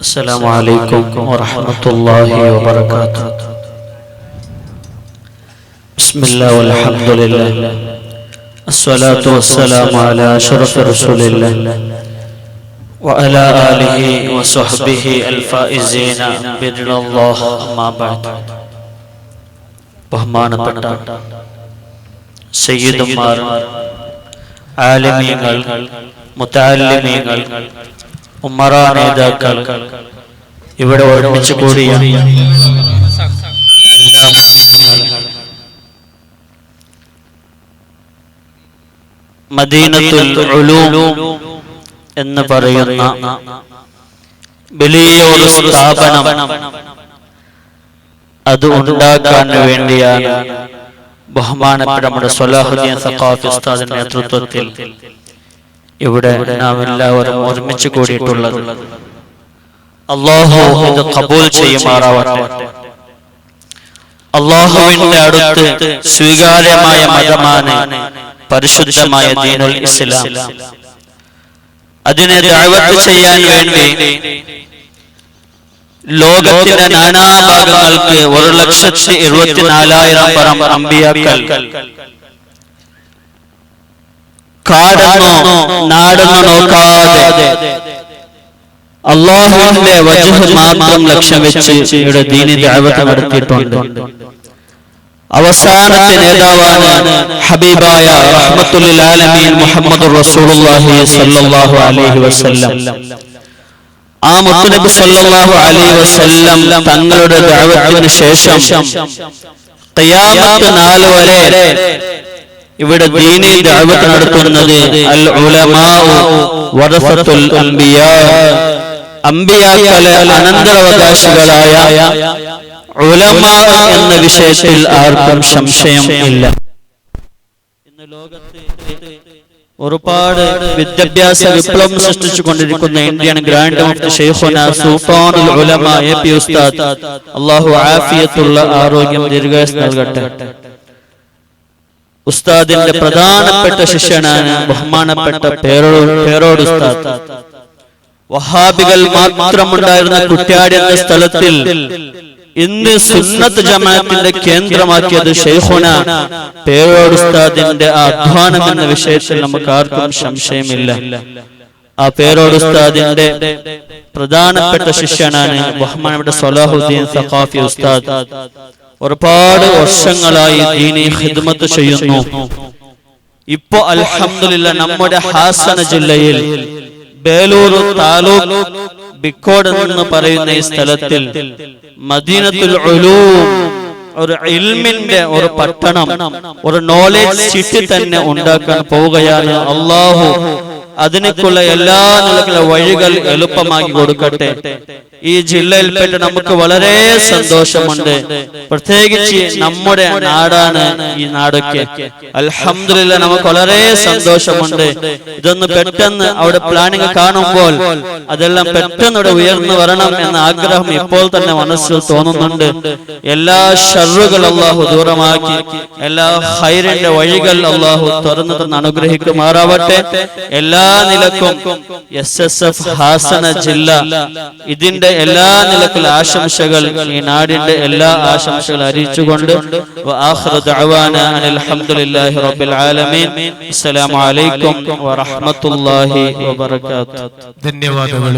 السلام عليكم ورحمة الله وبركاته. بسم الله والحمد لله، الصلاة والسلام على أشرف رسول الله وعلى آله وصحبه الفائزين برضا الله. أما بعد. ബഹുമാനപ്പെട്ട സയ്യിദുമാർ, ആലിമീങ്ങൾ, മുതഅല്ലിമീങ്ങൾ, ഉമ്മറ നേതാക്കൾ, ഇവിടെ ഒരുമിച്ച് കൂടിയ എല്ലാ മുഅ്മിനീങ്ങളും, മദീനത്തുൽ ഉലൂം എന്ന് പറയുന്ന വലിയ ഒരു സ്ഥാപനം, അത് ഉണ്ടാക്കാൻ വേണ്ടിയാണ് ബഹുമാനപ്പെട്ട നമ്മുടെ സ്വലാഹുദ്ദീൻ സഖാഫി ഉസ്താദിന്റെ നേതൃത്വത്തിൽ ഇവിടെ നാം എല്ലാവരും ഒരുമിച്ച് കൂടിയിട്ടുള്ളത്. അല്ലാഹു ഇത് ഖബൂൽ ചെയ്യുമാറാവട്ടെ. അല്ലാഹുവിന്റെ അടുത്ത് സ്വീകാര്യമായ മതമാണ് പരിശുദ്ധമായ ദീനുൽ ഇസ്ലാം. അതിനെ ദഅവത്ത് ചെയ്യാൻ വേണ്ടി ലോകത്തിന്റെ നാനാഭാഗങ്ങൾക്ക് 1,74,000 പരം അമ്പിയാക്കൾ കാടെന്നോ നാടെന്നോ നോക്കാതെ അല്ലാഹുവിന്റെ വജ്ഹ് മാത്രം ലക്ഷ്യം വെച്ച് ഇവിടെ ദീനി ദഅവത്ത് നടത്തിയിട്ടുണ്ട്. അവസാനത്തെ നേതാവാണ് ഹബീബായ റഹ്മത്തുൽ ലിൽ ആലമീൻ മുഹമ്മദുർ റസൂലുള്ളാഹി സ്വല്ലല്ലാഹു അലൈഹി വസല്ലം. ആ മുത്തുനബി സല്ലല്ലാഹു അലൈഹി വസല്ലം തങ്ങളുടെ ദഅവത്തിന് ശേഷം ഖിയാമത്ത് നാൾ വരെ ഇവിടെ ദീനി ദഅവത്ത് നടത്തുന്നത് അൽ ഉലമാഉ വറസത്തുൽ അംബിയാ, അംബിയാക്കളെ അനന്തരാവകാശികളായ ഉലമാ എന്ന വിഷയത്തിൽ ആർക്കും സംശയം ഇല്ല. ഇന്ന് ലോകത്ത് ഒരുപാട് വിദ്യാഭ്യാസ വിപ്ലവം സൃഷ്ടിച്ചുകൊണ്ടിരിക്കുന്ന ഇന്ത്യൻ ഗ്രാൻഡ് മുഫ്തി ശൈഖുന സുൽത്താനുൽ ഉലമ എപി ഉസ്താദ്, അല്ലാഹു ആഫിയത്തുള്ള ആരോഗ്യം ദീർഘായുസ്സ് നൽകട്ടെ. ഉസ്താദിന്റെ പ്രധാനപ്പെട്ട ശിഷ്യനാണ് ബഹുമാനപ്പെട്ട പേരോട് ഉസ്താദ്. വഹാബികൾ മാത്രമുണ്ടായിരുന്ന കുറ്റ്യാടി എന്ന സ്ഥലത്തിൽ ഇന്ന് സുന്നത്ത് ജമാഅത്തിന്റെ കേന്ദ്രമാക്കിയത് ശൈഖുന പേരോട് ഉസ്താദിന്റെ അധ്വാനം എന്ന വിഷയത്തിൽ നമുക്ക് ആർക്കും സംശയമില്ല. ആ പേരോട് ഉസ്താദിന്റെ പ്രധാനപ്പെട്ട ശിഷ്യനാണ് ബഹുമാനപ്പെട്ട സ്വലാഹുദ്ദീൻ സഖാഫി ഉസ്താദ്. ഒരുപാട് വർഷങ്ങളായി ദീനി ഖിദ്മത്ത് ചെയ്യുന്നു. ഇപ്പോ അൽഹംദുലില്ലാഹ് നമ്മുടെ ഹാസന ജില്ലയിൽ ബേലൂർ താലൂക്ക് ബിക്കോട് എന്ന് പറയുന്ന ഈ സ്ഥലത്തിൽ മദീനത്തുൽ ഉലൂം, ഒരു ഇൽമിന്റെ ഒരു പട്ടണം, ഒരു നോളേജ് സിറ്റി തന്നെ ഉണ്ടാക്കാൻ പോവുകയാണ്. അല്ലാഹു അതിനേക്കുള്ള എല്ലാ നിലക്കുള്ള വഴികൾ എളുപ്പമാക്കി കൊടുക്കട്ടെ. ഈ ജില്ലയിൽപ്പെട്ട് നമുക്ക് വളരെ സന്തോഷമുണ്ട്. പ്രത്യേകിച്ച് നമ്മുടെ നാടാണ് ഈ നാടൊക്കെ. അൽഹംദുലില്ലാഹ് നമുക്ക് വളരെ സന്തോഷമുണ്ട്. ഇതൊന്ന് പെട്ടെന്ന് അവിടെ പ്ലാനിങ് കാണുമ്പോൾ അതെല്ലാം പെട്ടെന്ന് ഇവിടെ ഉയർന്നു വരണം എന്ന ആഗ്രഹം ഇപ്പോൾ തന്നെ മനസ്സിൽ തോന്നുന്നുണ്ട്. എല്ലാ ഷർറുകൾ അല്ലാഹു ദൂരമാക്കി എല്ലാ ഖൈറിന്റെ വഴികൾ അല്ലാഹു തുറന്നു തന്ന് അനുഗ്രഹിക്കുമാറാവട്ടെ. എല്ലാ നിലക്കും SSF ഹാസന ജില്ല ഇതിന്റെ എല്ലാ നിലക്കുള്ള ആശംസകൾ, ഈ നാടിന്റെ എല്ലാ ആശംസകൾ അറിയിച്ചുകൊണ്ട് വആഖിറു ദഅവാനാ അൽഹംദുലില്ലാഹി റബ്ബിൽ ആലമീൻ. അസ്സലാമു അലൈക്കും വറഹ്മത്തുള്ളാഹി വബറകാതുഹു. ധന്യവാദങ്ങൾ.